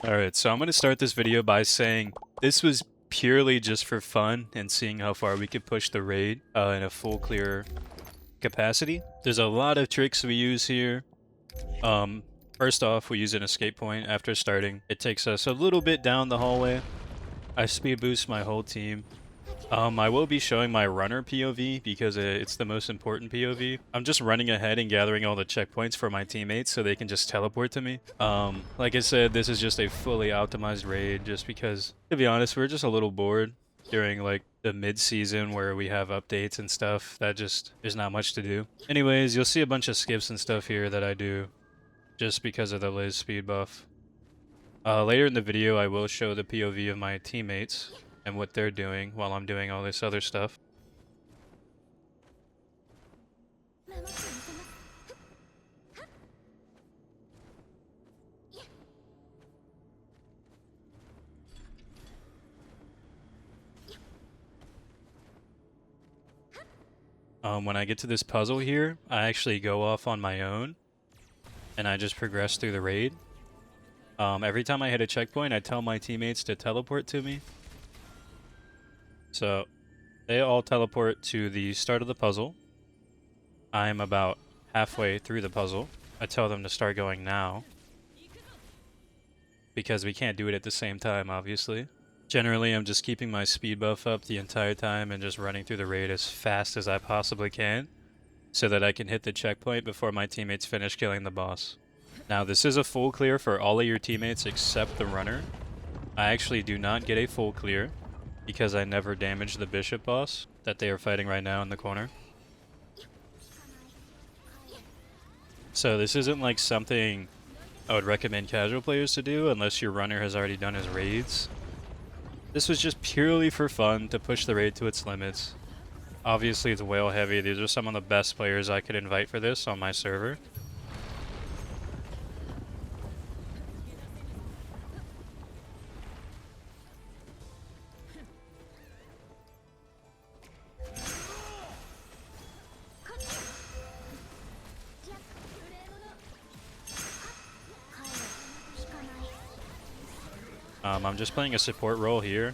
Alright, so I'm going to start this video by saying this was purely just for fun and seeing how far we could push the raid in a full clear capacity. There's a lot of tricks we use here. First off, we use an escape point after starting. It takes us a little bit down the hallway. I speed boost my whole team. I will be showing my runner POV because it's the most important POV. I'm just running ahead and gathering all the checkpoints for my teammates so they can just teleport to me. Like I said, this is just a fully optimized raid just because, to be honest, we're just a little bored during like the mid-season where we have updates and stuff. There's not much to do. Anyways, you'll see a bunch of skips and stuff here that I do just because of the Liz speed buff. Later in the video, I will show the POV of my teammates and what they're doing while I'm doing all this other stuff. When I get to this puzzle here, I actually go off on my own and I just progress through the raid. Every time I hit a checkpoint, I tell my teammates to teleport to me. So they all teleport to the start of the puzzle. I'm about halfway through the puzzle. I tell them to start going now, because we can't do it at the same time, obviously. Generally, I'm just keeping my speed buff up the entire time and just running through the raid as fast as I possibly can, so that I can hit the checkpoint before my teammates finish killing the boss. Now, this is a full clear for all of your teammates except the runner. I actually do not get a full clear, because I never damaged the bishop boss that they are fighting right now in the corner. So this isn't like something I would recommend casual players to do unless your runner has already done his raids. This was just purely for fun to push the raid to its limits. Obviously it's whale heavy. These are some of the best players I could invite for this on my server. I'm just playing a support role here,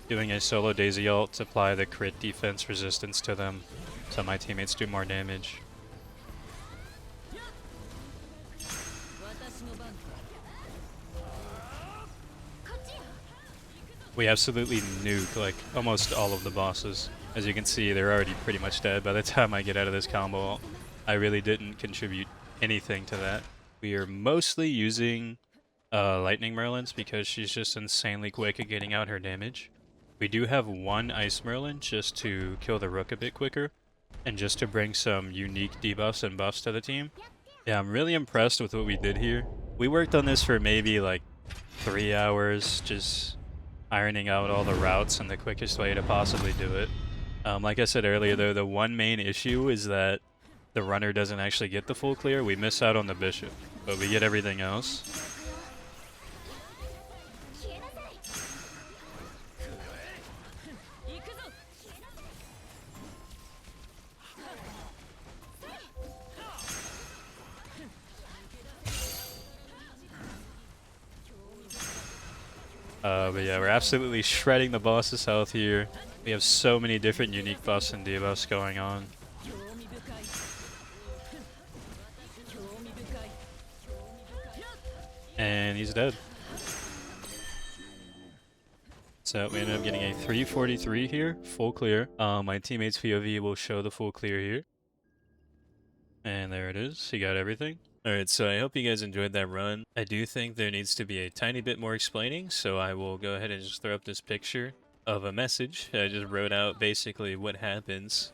doing a solo daisy ult to apply the crit defense resistance to them so my teammates do more damage. We absolutely nuke like almost all of the bosses. As you can see, they're already pretty much dead by the time I get out of this combo. I really didn't contribute anything to that. We are mostly using Lightning Merlins because she's just insanely quick at getting out her damage. We do have one Ice Merlin just to kill the Rook a bit quicker, and just to bring some unique debuffs and buffs to the team. Yeah, I'm really impressed with what we did here. We worked on this for maybe like 3 hours, just ironing out all the routes and the quickest way to possibly do it. Like I said earlier though, the one main issue is that the runner doesn't actually get the full clear. We miss out on the bishop, but we get everything else. But yeah, we're absolutely shredding the boss's health here. We have so many different unique buffs and debuffs going on. And he's dead. So we ended up getting a 343 here, full clear. My teammate's POV will show the full clear here. And there it is, he got everything. Alright, so I hope you guys enjoyed that run. I do think there needs to be a tiny bit more explaining, so I will go ahead and just throw up this picture of a message. I just wrote out basically what happens.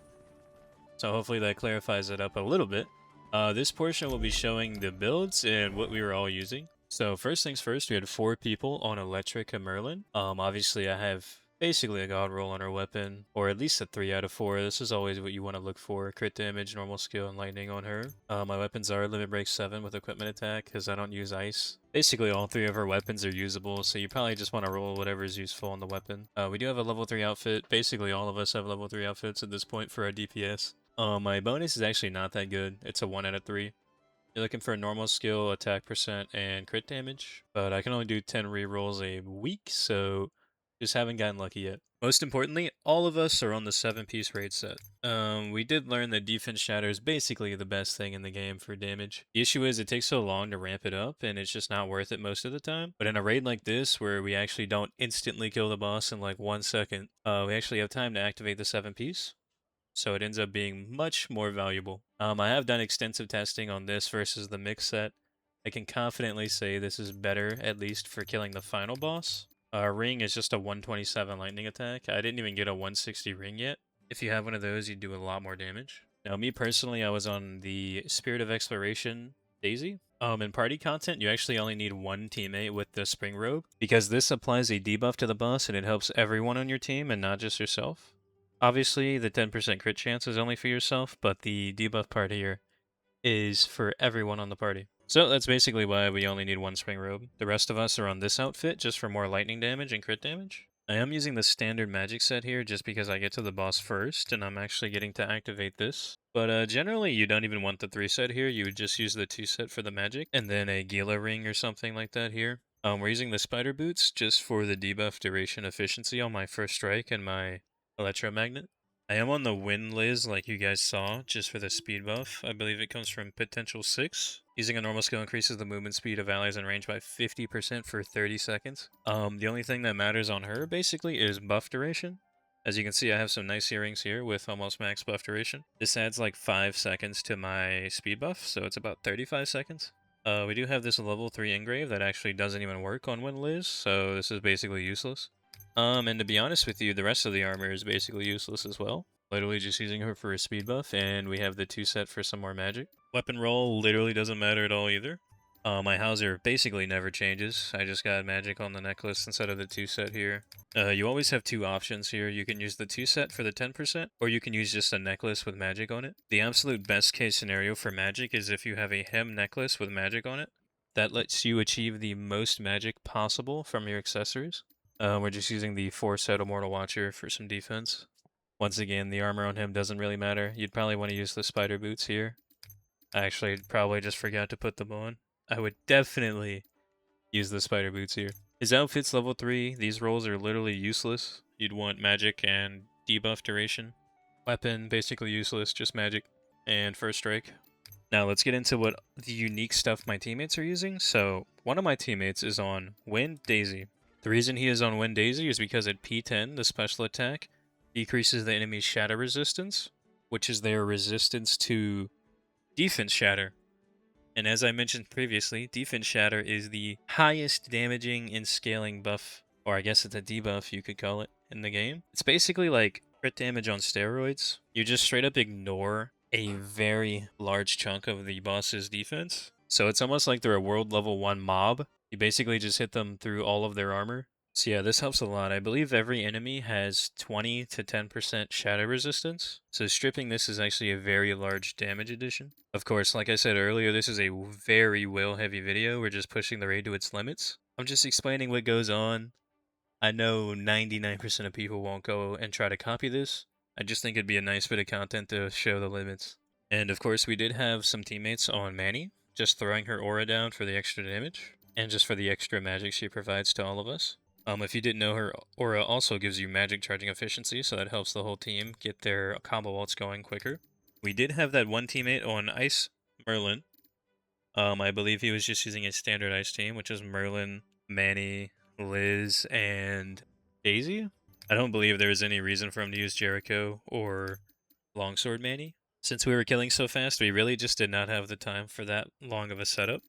So hopefully that clarifies it up a little bit. This portion will be showing the builds and what we were all using. So first things first, we had 4 people on Electric and Merlin. Obviously I have basically a god roll on her weapon, or at least a 3 out of 4. This is always what you want to look for. Crit damage, normal skill, and lightning on her. My weapons are limit break 7 with equipment attack, because I don't use ice. Basically all 3 of her weapons are usable, so you probably just want to roll whatever is useful on the weapon. We do have a level 3 outfit. Basically all of us have level 3 outfits at this point for our DPS. My bonus is actually not that good. It's a 1 out of 3. You're looking for a normal skill, attack percent, and crit damage, but I can only do 10 rerolls a week, so just haven't gotten lucky yet. Most importantly, all of us are on the 7-piece raid set. We did learn that defense shatter is basically the best thing in the game for damage. The issue is it takes so long to ramp it up, and it's just not worth it most of the time. But in a raid like this, where we actually don't instantly kill the boss in like 1 second, we actually have time to activate the 7-piece. So it ends up being much more valuable. I have done extensive testing on this versus the mix set. I can confidently say this is better, at least for killing the final boss. Ring is just a 127 lightning attack. I didn't even get a 160 ring yet. If you have one of those, you do a lot more damage. Now, me personally, I was on the Spirit of Exploration Daisy. In party content, you actually only need one teammate with the Spring Robe, because this applies a debuff to the boss and it helps everyone on your team and not just yourself. Obviously, the 10% crit chance is only for yourself, but the debuff part here is for everyone on the party. So that's basically why we only need one Spring Robe. The rest of us are on this outfit just for more lightning damage and crit damage. I am using the standard magic set here just because I get to the boss first, and I'm actually getting to activate this. But generally, you don't even want the 3 set here. You would just use the 2 set for the magic, and then a Gila ring or something like that here. We're using the spider boots just for the debuff duration efficiency on my first strike and my electromagnet. I am on the Wind Liz like you guys saw, just for the speed buff. I believe it comes from Potential 6. Using a normal skill increases the movement speed of allies in range by 50% for 30 seconds. The only thing that matters on her, basically, is buff duration. As you can see, I have some nice earrings here with almost max buff duration. This adds like 5 seconds to my speed buff, so it's about 35 seconds. We do have this level 3 engrave that actually doesn't even work on Wind Liz, so this is basically useless. And to be honest with you, the rest of the armor is basically useless as well. Literally just using her for a speed buff, and we have the 2 set for some more magic. Weapon roll literally doesn't matter at all either. My Hauser basically never changes. I just got magic on the necklace instead of the 2 set here. You always have 2 options here. You can use the 2 set for the 10%, or you can use just a necklace with magic on it. The absolute best case scenario for magic is if you have a hem necklace with magic on it. That lets you achieve the most magic possible from your accessories. We're just using the 4 set Immortal Watcher for some defense. Once again, the armor on him doesn't really matter. You'd probably want to use the spider boots here. I actually probably just forgot to put them on. I would definitely use the spider boots here. His outfit's level 3. These rolls are literally useless. You'd want magic and debuff duration. Weapon, basically useless, just magic. And first strike. Now let's get into what the unique stuff my teammates are using. So, one of my teammates is on Wind Daisy. The reason he is on Wind Daisy is because at P10, the special attack decreases the enemy's shatter resistance, which is their resistance to defense shatter. And as I mentioned previously, defense shatter is the highest damaging and scaling buff, or I guess it's a debuff you could call it, in the game. It's basically like crit damage on steroids. You just straight up ignore a very large chunk of the boss's defense. So it's almost like they're a world level 1 mob. You basically just hit them through all of their armor. So yeah, this helps a lot. I believe every enemy has 20 to 10% shatter resistance. So stripping this is actually a very large damage addition. Of course, like I said earlier, this is a very whale heavy video. We're just pushing the raid to its limits. I'm just explaining what goes on. I know 99% of people won't go and try to copy this. I just think it'd be a nice bit of content to show the limits. And of course, we did have some teammates on Manny, just throwing her aura down for the extra damage, and just for the extra magic she provides to all of us. If you didn't know, her aura also gives you magic charging efficiency, so that helps the whole team get their combo ults going quicker. We did have that one teammate on Ice Merlin. I believe he was just using a standard Ice team, which is Merlin, Manny, Liz, and Daisy. I don't believe there was any reason for him to use Jericho or Longsword Manny. Since we were killing so fast, we really just did not have the time for that long of a setup.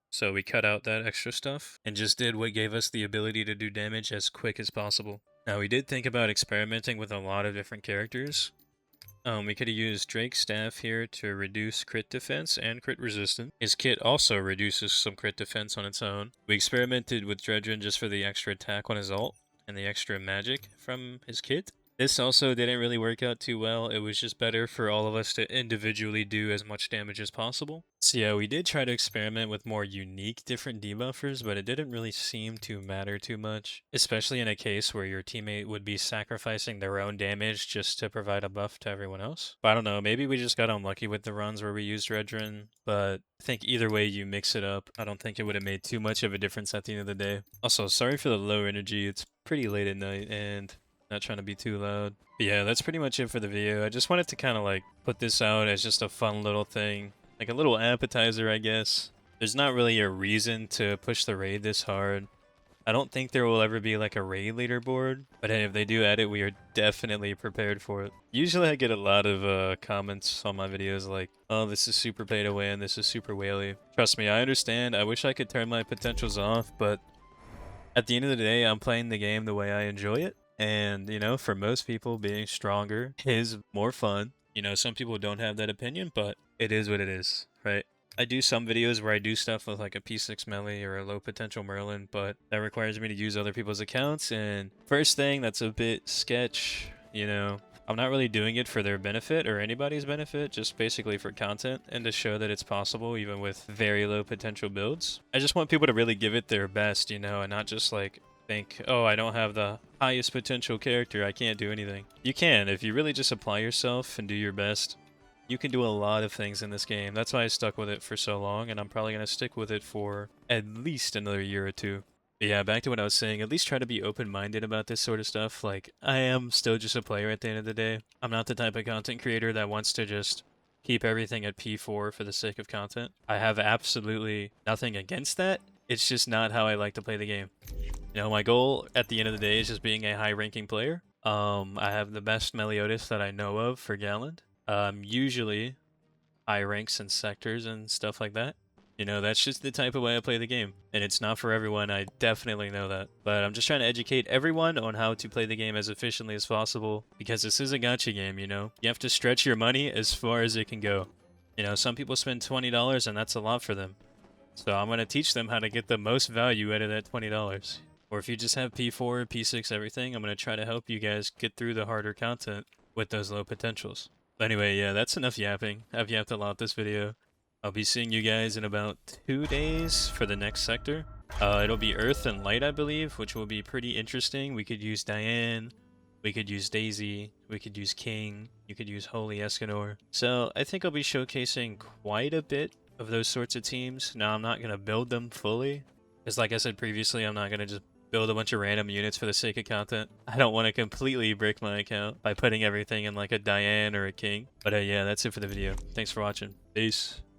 So we cut out that extra stuff and just did what gave us the ability to do damage as quick as possible. Now we did think about experimenting with a lot of different characters. We could have used Drake's staff here to reduce crit defense and crit resistance. His kit also reduces some crit defense on its own. We experimented with Dredrin just for the extra attack on his ult and the extra magic from his kit. This also didn't really work out too well. It was just better for all of us to individually do as much damage as possible. So yeah, we did try to experiment with more unique different debuffers, but it didn't really seem to matter too much, especially in a case where your teammate would be sacrificing their own damage just to provide a buff to everyone else. But I don't know, maybe we just got unlucky with the runs where we used Redrin, but I think either way you mix it up, I don't think it would have made too much of a difference at the end of the day. Also, sorry for the low energy, it's pretty late at night and not trying to be too loud. But yeah, that's pretty much it for the video. I just wanted to kind of like put this out as just a fun little thing. Like a little appetizer, I guess. There's not really a reason to push the raid this hard. I don't think there will ever be like a raid leaderboard, but hey, if they do add it, we are definitely prepared for it. Usually I get a lot of comments on my videos like, oh, this is super pay to win, this is super whaley. Trust me, I understand. I wish I could turn my potentials off, but at the end of the day, I'm playing the game the way I enjoy it. And, you know, for most people, being stronger is more fun. You know, some people don't have that opinion, but it is what it is, right? I do some videos where I do stuff with like a P6 melee or a low potential Merlin, but that requires me to use other people's accounts. And first thing, that's a bit sketch, you know. I'm not really doing it for their benefit or anybody's benefit, just basically for content and to show that it's possible even with very low potential builds. I just want people to really give it their best, you know, and not just like think, oh, I don't have the highest potential character, I can't do anything. You can, if you really just apply yourself and do your best. You can do a lot of things in this game. That's why I stuck with it for so long, and I'm probably going to stick with it for at least another year or two. But yeah, back to what I was saying, at least try to be open-minded about this sort of stuff. Like, I am still just a player at the end of the day. I'm not the type of content creator that wants to just keep everything at P4 for the sake of content. I have absolutely nothing against that. It's just not how I like to play the game. You know, my goal at the end of the day is just being a high-ranking player. I have the best Meliodas that I know of for Galland. Usually high ranks and sectors and stuff like that. You know, that's just the type of way I play the game. And it's not for everyone, I definitely know that. But I'm just trying to educate everyone on how to play the game as efficiently as possible. Because this is a gacha game, you know? You have to stretch your money as far as it can go. You know, some people spend $20 and that's a lot for them. So I'm going to teach them how to get the most value out of that $20. Or if you just have P4, P6, everything, I'm going to try to help you guys get through the harder content with those low potentials. Anyway, yeah, that's enough yapping. I've yapped a lot this video. I'll be seeing you guys in about 2 days for the next sector. It'll be Earth and Light, I believe, which will be pretty interesting. We could use Diane, we could use Daisy, we could use King, you could use Holy Escanor. So I think I'll be showcasing quite a bit of those sorts of teams. Now, I'm not going to build them fully, because like I said previously, I'm not going to just build a bunch of random units for the sake of content. I don't want to completely break my account by putting everything in like a Diane or a King. But yeah, that's it for the video. Thanks for watching. Peace.